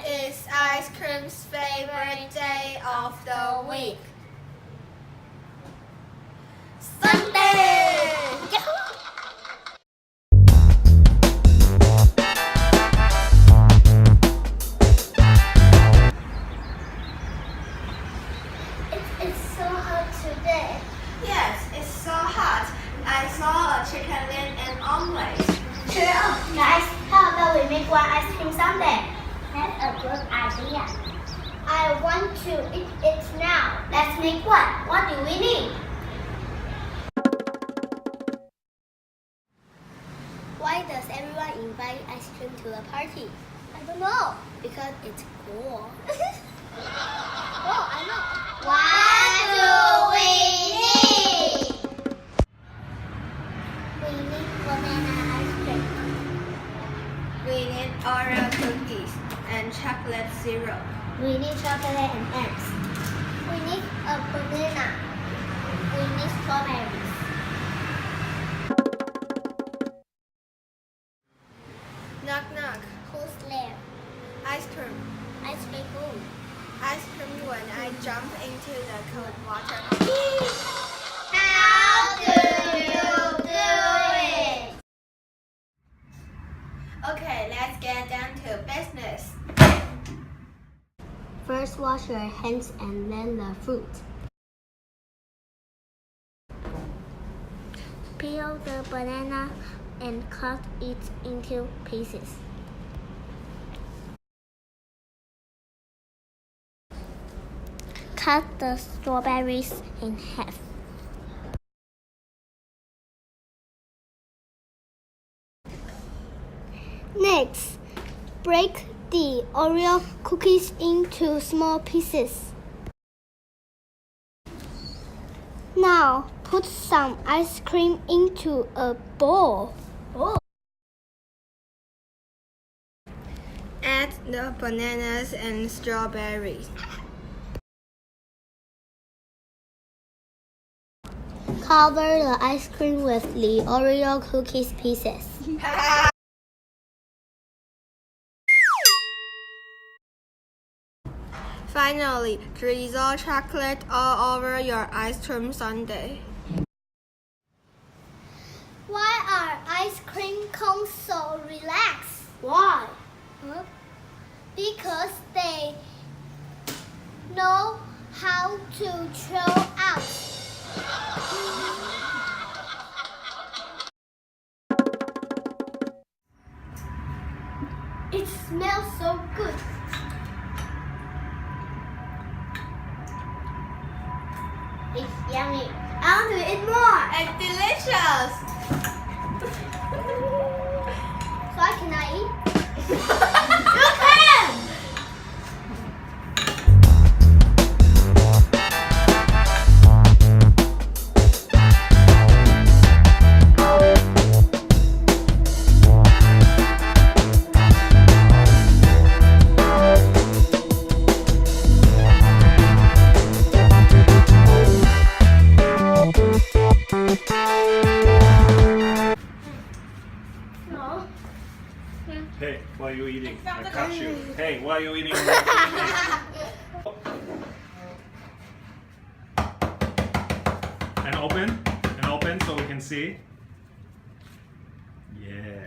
is ice cream's favorite day of the week? Sunday! It's so hot today. Yes, it's so hot. I saw a chicken wing and omelette. Cheer up, guys. How about we make one ice cream sundae? That's a good idea. I want to eat it now. Let's make one. What do we need? Why does everyone invite ice cream to a party? I don't know. Because it's cool. Oh, I know. What do we need? We need banana ice cream. We need Oreo cookies and chocolate syrup. We need chocolate and eggs. We need a banana. We need strawberries. Knock knock. Who's there? Ice cream. Ice cream who? Ice cream when I jump into the cold water. How do you do it? Okay, let's get down to business. First, wash your hands and then the fruit. Peel the banana and cut it into pieces. Cut the strawberries in half. Next, break the Oreo cookies into small pieces. Now, put some ice cream into a bowl. Add the bananas and strawberries. Cover the ice cream with the Oreo cookies pieces. Finally, drizzle chocolate all over your ice cream sundae. Why are ice cream cones so relaxed? Why? Because they know how to throw out. It smells so good. It's yummy. I want to eat more. It's delicious! So can I eat? You can! No. Hey, why are you eating? I caught you. Hey, why are you eating? And open so we can see. Yeah.